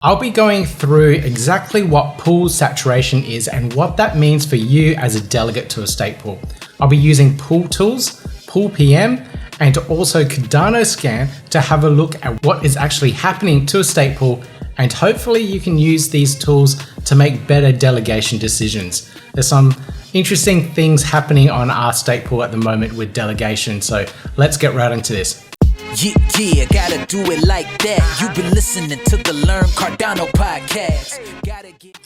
I'll be going through exactly what pool saturation is and what that means for you as a delegate to a stake pool. I'll be using PoolTools, Pool.pm, and also CardanoScan to have a look at what is actually happening to a stake pool, and hopefully you can use these tools to make better delegation decisions. There's some interesting things happening on our stake pool at the moment with delegation, so let's get right into this. Yeah, gotta do it like that. You've been listening to the Learn Cardano podcast.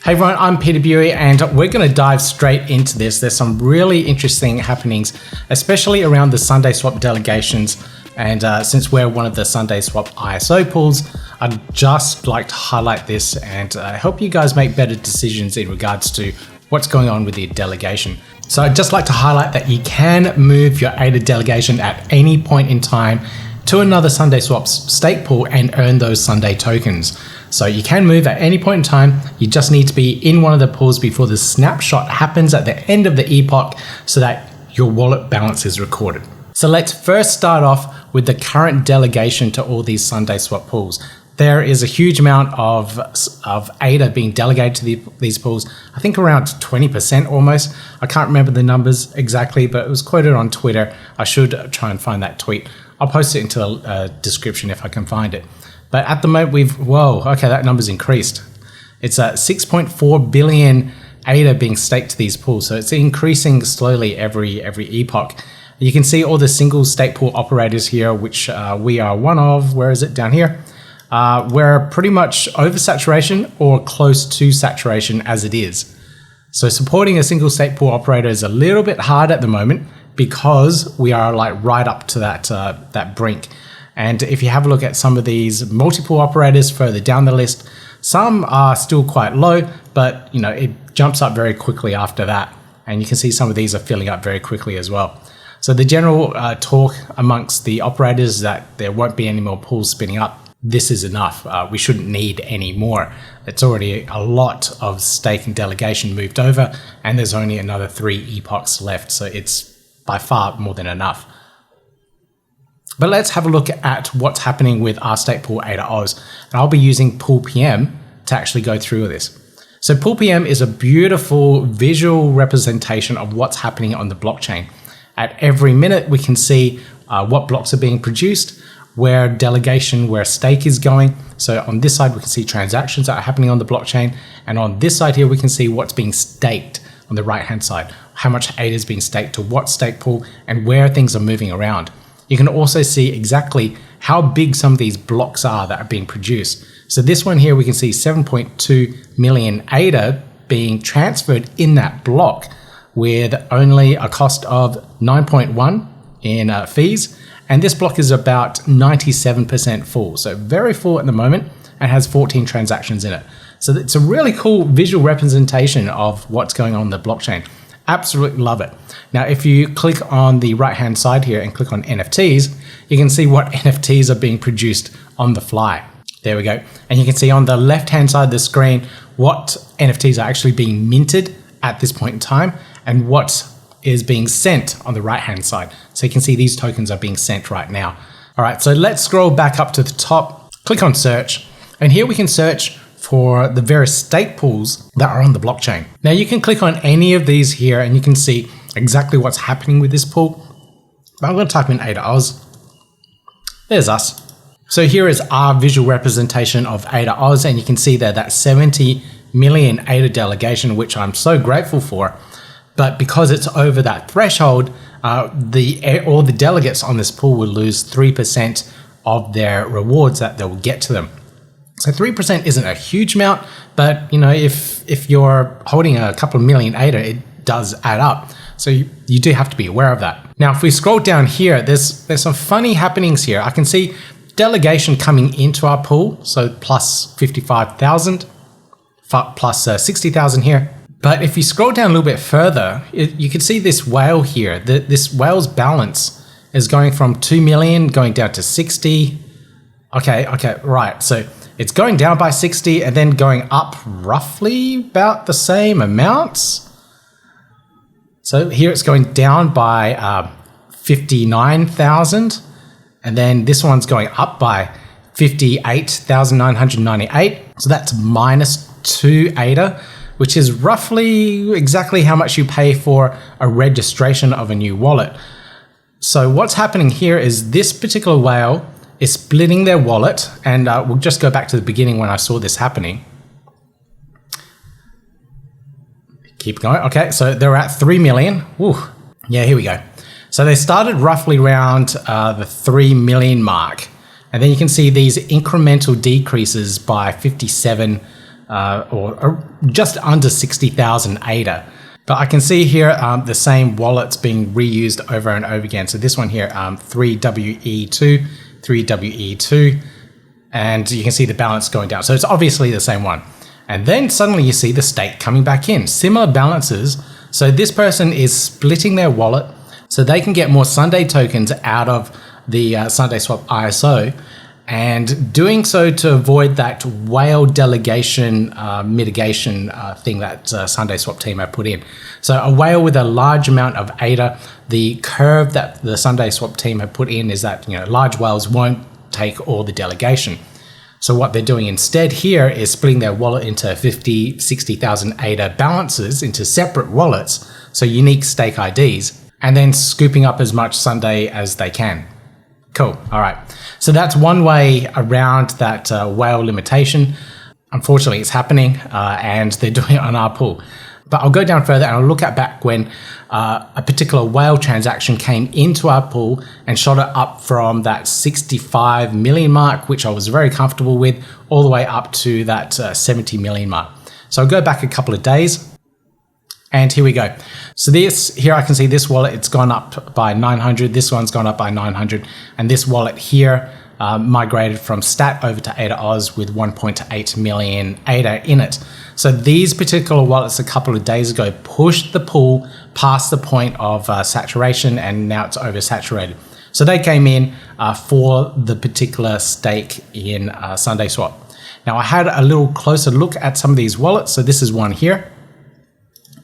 Hey everyone, I'm Peter Bury and we're going to dive straight into this. There's some really interesting happenings, especially around the SundaeSwap delegations. And since we're one of the SundaeSwap ISO pools, I'd just like to highlight this and help you guys make better decisions in regards to what's going on with the delegation. So I'd just like to highlight that you can move your ADA delegation at any point in time to another SundaeSwap stake pool and earn those Sundae tokens. So you can move at any point in time. You just need to be in one of the pools before the snapshot happens at the end of the epoch so that your wallet balance is recorded. So let's first start off with the current delegation to all these SundaeSwap pools. There is a huge amount of ADA being delegated to these pools. I think around 20% almost. I can't remember the numbers exactly, but it was quoted on Twitter. I should try and find that tweet. I'll post it into the description if I can find it. But at the moment that number's increased. It's 6.4 billion ADA being staked to these pools. So it's increasing slowly every epoch. You can see all the single stake pool operators here, which we are one of. Where is it? Down here. We're pretty much over saturation or close to saturation as it is. So supporting a single stake pool operator is a little bit hard at the moment because we are like right up to that brink. And if you have a look at some of these multi-pool operators further down the list, some are still quite low, but it jumps up very quickly after that. And you can see some of these are filling up very quickly as well. So the general talk amongst the operators is that there won't be any more pools spinning up. This is enough. We shouldn't need any more. It's already a lot of stake and delegation moved over, and there's only another 3 epochs left. So it's by far more than enough. But let's have a look at what's happening with our stake pool ADA Oz. And I'll be using Pool.pm to actually go through this. So Pool.pm is a beautiful visual representation of what's happening on the blockchain. At every minute, we can see what blocks are being produced, where delegation, where stake is going. So on this side, we can see transactions that are happening on the blockchain. And on this side here, we can see what's being staked on the right-hand side, how much ADA is being staked to what stake pool and where things are moving around. You can also see exactly how big some of these blocks are that are being produced. So this one here, we can see 7.2 million ADA being transferred in that block with only a cost of 9.1 in fees. And this block is about 97% full. So very full at the moment and has 14 transactions in it. So it's a really cool visual representation of what's going on in the blockchain. Absolutely love it. Now, if you click on the right-hand side here and click on NFTs, you can see what NFTs are being produced on the fly. There we go. And you can see on the left-hand side of the screen what NFTs are actually being minted at this point in time and what is being sent on the right-hand side. So you can see these tokens are being sent right now. All right, so let's scroll back up to the top, click on search, and here we can search for the various stake pools that are on the blockchain. Now you can click on any of these here and you can see exactly what's happening with this pool. I'm going to type in ADA Oz. There's us. So here is our visual representation of ADA Oz, and you can see there that 70 million ADA delegation, which I'm so grateful for. But because it's over that threshold, all the delegates on this pool will lose 3% of their rewards that they'll get to them. So 3% isn't a huge amount, but if you're holding a couple of million ADA, it does add up. So you do have to be aware of that. Now, if we scroll down here, there's some funny happenings here. I can see delegation coming into our pool, so plus 55,000, plus 60,000 here. But if you scroll down a little bit further, you can see this whale here. This whale's balance is going from 2 million going down to 60. Okay, right. So it's going down by 60 and then going up roughly about the same amounts. So here it's going down by 59,000. And then this one's going up by 58,998. So that's minus 2 ADA, which is roughly exactly how much you pay for a registration of a new wallet. So what's happening here is this particular whale is splitting their wallet, and we'll just go back to the beginning when I saw this happening. Keep going. Okay, so they're at 3 million. Ooh, yeah, here we go. So they started roughly around the 3 million mark. And then you can see these incremental decreases by 57 or just under 60,000 ADA. But I can see here the same wallets being reused over and over again. So this one here, 3WE2, 3WE2, and you can see the balance going down. So it's obviously the same one. And then suddenly you see the stake coming back in. Similar balances. So this person is splitting their wallet so they can get more Sundae tokens out of the SundaeSwap ISO, and doing so to avoid that whale delegation mitigation thing that SundaeSwap team have put in. So a whale with a large amount of ADA, the curve that the SundaeSwap team have put in is that, you know, large whales won't take all the delegation. So what they're doing instead here is splitting their wallet into 50, 60,000 ADA balances into separate wallets, so unique stake IDs, and then scooping up as much Sundae as they can. Cool. All right. So that's one way around that whale limitation. Unfortunately, it's happening and they're doing it on our pool. But I'll go down further and I'll look at back when a particular whale transaction came into our pool and shot it up from that 65 million mark, which I was very comfortable with, all the way up to that 70 million mark. So I'll go back a couple of days. And here we go. So this here, I can see this wallet, it's gone up by 900. This one's gone up by 900. And this wallet here migrated from stat over to ADA Oz with 1.8 million ADA in it. So these particular wallets a couple of days ago pushed the pool past the point of saturation, and now it's oversaturated. So they came in for the particular stake in SundaeSwap. Now I had a little closer look at some of these wallets. So this is one here.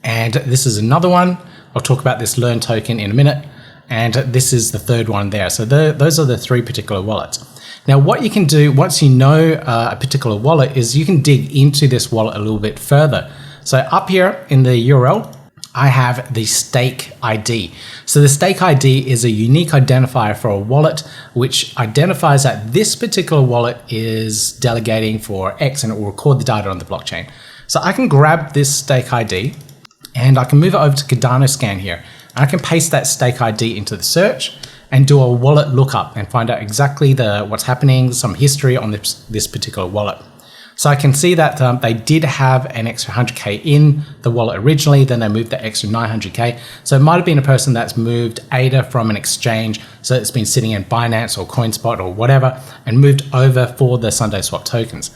And this is another one. I'll talk about this Learn token in a minute. And this is the third one there. So those are the three particular wallets. Now, what you can do once you know a particular wallet is you can dig into this wallet a little bit further. So up here in the URL, I have the stake ID. So the stake ID is a unique identifier for a wallet, which identifies that this particular wallet is delegating for X, and it will record the data on the blockchain. So I can grab this stake ID and I can move it over to CardanoScan here. And I can paste that stake ID into the search and do a wallet lookup and find out exactly what's happening, some history on this particular wallet. So I can see that they did have an extra 100K in the wallet originally, then they moved the extra 900K. So it might have been a person that's moved ADA from an exchange, so it's been sitting in Binance or CoinSpot or whatever, and moved over for the SundaeSwap tokens.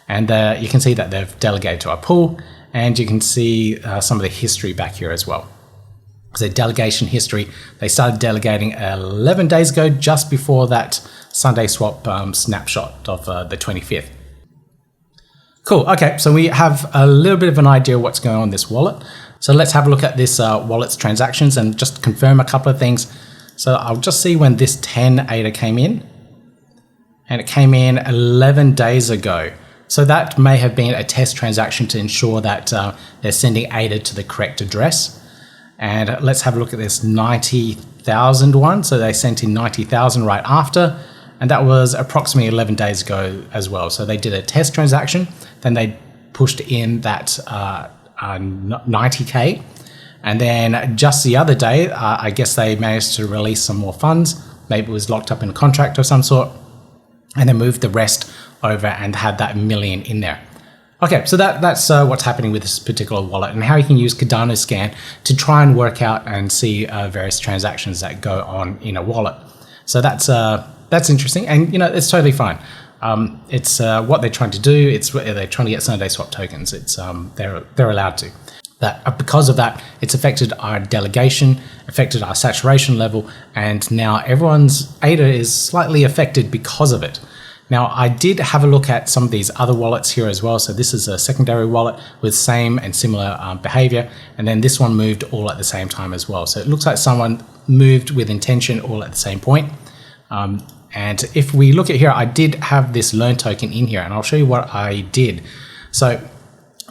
And you can see that they've delegated to our pool, and you can see some of the history back here as well. So delegation history, they started delegating 11 days ago, just before that SundaeSwap snapshot of the 25th. Cool, okay, so we have a little bit of an idea of what's going on in this wallet. So let's have a look at this wallet's transactions and just confirm a couple of things. So I'll just see when this 10 ADA came in, and it came in 11 days ago. So that may have been a test transaction to ensure that they're sending ADA to the correct address. And let's have a look at this 90,000 one. So they sent in 90,000 right after, and that was approximately 11 days ago as well. So they did a test transaction, then they pushed in that 90K. And then just the other day, I guess they managed to release some more funds. Maybe it was locked up in a contract of some sort, and then moved the rest over and had that million in there. Okay, so that's what's happening with this particular wallet, and how you can use CardanoScan to try and work out and see various transactions that go on in a wallet. So that's interesting, and you know, it's totally fine. It's what they're trying to do. It's they're trying to get SundaeSwap tokens. It's they're allowed to. That because of that, it's affected our delegation, affected our saturation level, and now everyone's ADA is slightly affected because of it. Now, I did have a look at some of these other wallets here as well. So this is a secondary wallet with same and similar behavior. And then this one moved all at the same time as well. So it looks like someone moved with intention all at the same point. And if we look at here, I did have this learn token in here, and I'll show you what I did. So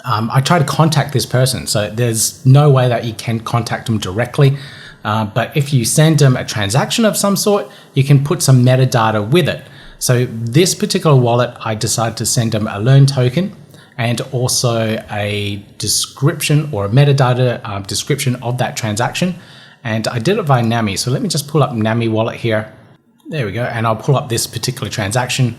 I tried to contact this person. So there's no way that you can contact them directly. But if you send them a transaction of some sort, you can put some metadata with it. So this particular wallet, I decided to send them a learn token and also a description or a metadata description of that transaction. And I did it via NAMI. So let me just pull up NAMI wallet here. There we go. And I'll pull up this particular transaction.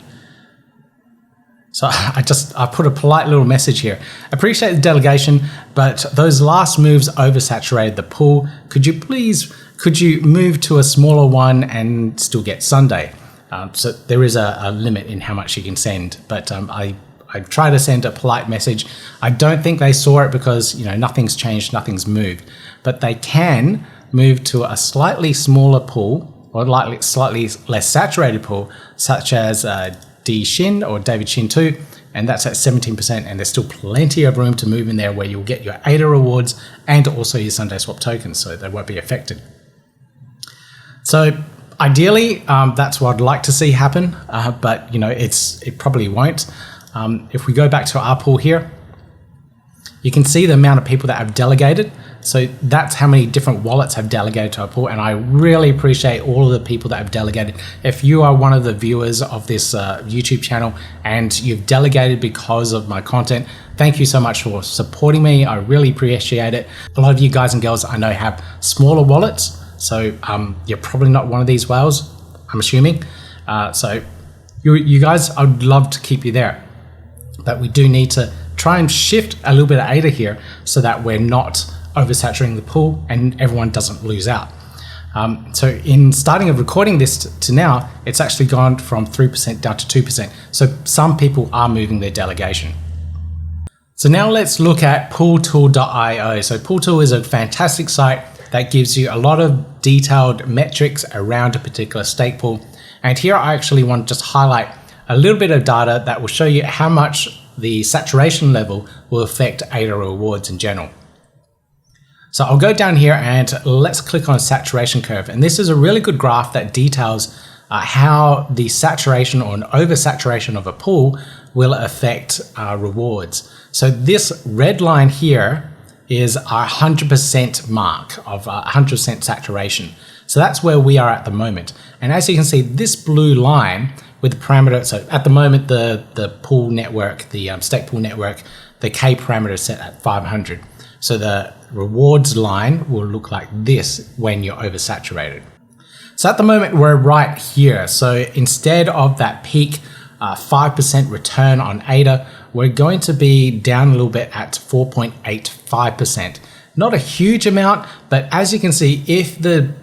So I put a polite little message here. Appreciate the delegation, but those last moves oversaturated the pool. Could you move to a smaller one and still get Sundae? So there is a limit in how much you can send, but I try to send a polite message. I don't think they saw it because, you know, nothing's changed, nothing's moved, but they can move to a slightly smaller pool or slightly less saturated pool, such as D Shin or David Shin 2, and that's at 17%, and there's still plenty of room to move in there where you'll get your ADA rewards and also your SundaeSwap tokens, so they won't be affected. So ideally, that's what I'd like to see happen, but you know, it probably won't. If we go back to our pool here, you can see the amount of people that have delegated. So that's how many different wallets have delegated to our pool, and I really appreciate all of the people that have delegated. If you are one of the viewers of this YouTube channel and you've delegated because of my content, thank you so much for supporting me. I really appreciate it. A lot of you guys and girls I know have smaller wallets, so you're probably not one of these whales, I'm assuming. So you guys, I'd love to keep you there, but we do need to try and shift a little bit of ADA here so that we're not oversaturating the pool and everyone doesn't lose out. So in starting of recording this to now, it's actually gone from 3% down to 2%. So some people are moving their delegation. So now let's look at PoolTool.io. So PoolTool is a fantastic site that gives you a lot of detailed metrics around a particular stake pool. And here I actually want to just highlight a little bit of data that will show you how much the saturation level will affect ADA rewards in general. So I'll go down here and let's click on saturation curve. And this is a really good graph that details how the saturation or an oversaturation of a pool will affect rewards. So this red line here is our 100% mark of 100% saturation. So that's where we are at the moment. And as you can see, this blue line with the parameter, so at the moment, the pool network, the stake pool network, the K parameter is set at 500. So the rewards line will look like this when you're oversaturated. So at the moment, we're right here. So instead of that peak 5% return on ADA, we're going to be down a little bit at 4.85%. Not a huge amount, but as you can see, if the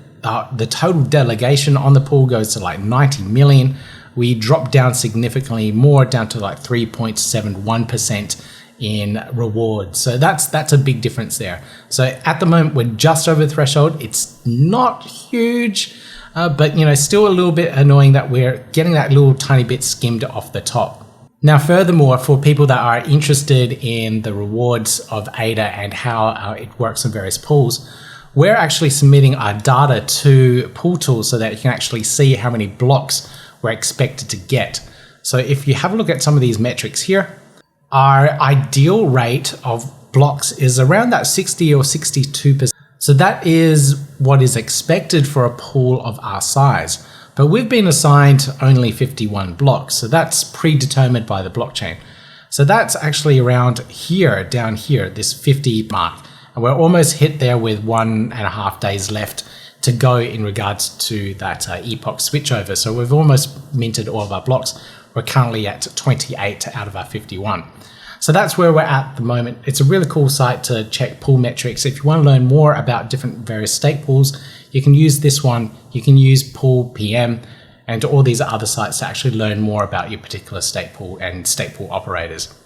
total delegation on the pool goes to like 90 million, we drop down significantly more, down to like 3.71% in rewards. So that's a big difference there. So at the moment, we're just over the threshold. It's not huge, but you know, still a little bit annoying that we're getting that little tiny bit skimmed off the top. Now, furthermore, for people that are interested in the rewards of ADA and how it works in various pools, we're actually submitting our data to PoolTool so that you can actually see how many blocks we're expected to get. So if you have a look at some of these metrics here, our ideal rate of blocks is around that 60 or 62%. So that is what is expected for a pool of our size. But we've been assigned only 51 blocks. So that's predetermined by the blockchain. So that's actually around here, down here, this 50 mark. And we're almost hit there with 1.5 days left to go in regards to that epoch switchover. So we've almost minted all of our blocks. We're currently at 28 out of our 51. So that's where we're at the moment. It's a really cool site to check pool metrics. If you want to learn more about different various stake pools, you can use this one. You can use Pool.pm and all these other sites to actually learn more about your particular stake pool and stake pool operators.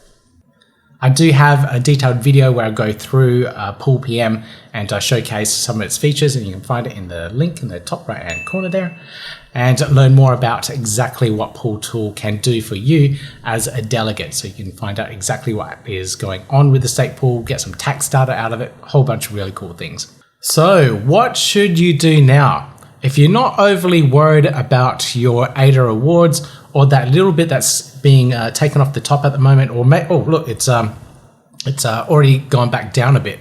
I do have a detailed video where I go through Pool.pm and I showcase some of its features, and you can find it in the link in the top right hand corner there, and learn more about exactly what PoolTool can do for you as a delegate. So you can find out exactly what is going on with the stake pool, get some tax data out of it, a whole bunch of really cool things. So what should you do now? If you're not overly worried about your ADA rewards or that little bit that's being taken off the top at the moment, or oh look, it's already gone back down a bit.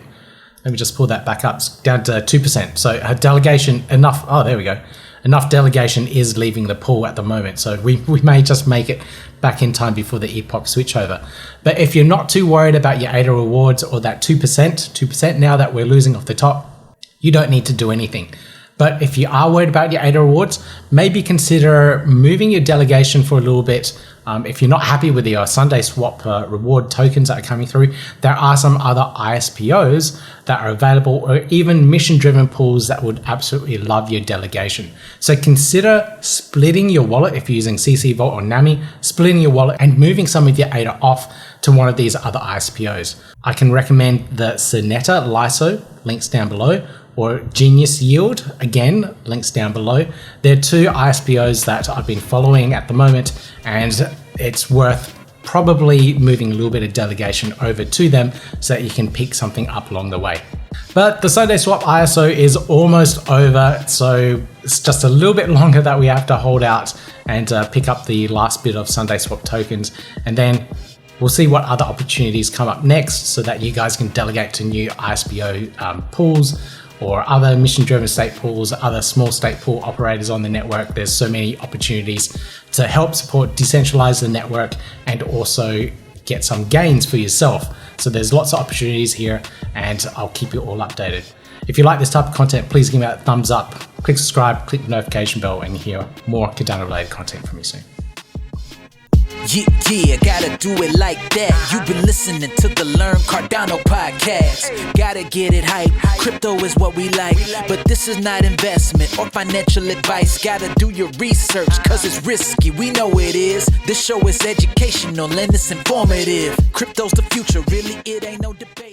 Let me just pull that back up. It's down to 2%. So her delegation enough. Oh, there we go. Enough delegation is leaving the pool at the moment. So we may just make it back in time before the epoch switchover. But if you're not too worried about your ADA rewards or that 2% now that we're losing off the top, you don't need to do anything. But if you are worried about your ADA rewards, maybe consider moving your delegation for a little bit. If you're not happy with your SundaeSwap reward tokens that are coming through, there are some other ISPOs that are available, or even mission-driven pools that would absolutely love your delegation. So consider splitting your wallet if you're using CC Vault or NAMI, splitting your wallet and moving some of your ADA off to one of these other ISPOs. I can recommend the Aneta LISO, links down below, or Genius Yield, again, links down below. They're two ISPOs that I've been following at the moment, and it's worth probably moving a little bit of delegation over to them so that you can pick something up along the way. But the SundaeSwap ISO is almost over, so it's just a little bit longer that we have to hold out and pick up the last bit of SundaeSwap tokens, and then we'll see what other opportunities come up next so that you guys can delegate to new ISPO pools or other mission-driven stake pools, other small stake pool operators on the network. There's so many opportunities to help support decentralize the network and also get some gains for yourself. So there's lots of opportunities here, and I'll keep you all updated. If you like this type of content, please give me that thumbs up, click subscribe, click the notification bell, and you hear more Cardano related content from me soon. Yeah, gotta do it like that. You've been listening to the Learn Cardano podcast. Gotta get it hype. Crypto is what we like, but this is not investment or financial advice. Gotta do your research, cause it's risky. We know it is. This show is educational and it's informative. Crypto's the future, really, it ain't no debate.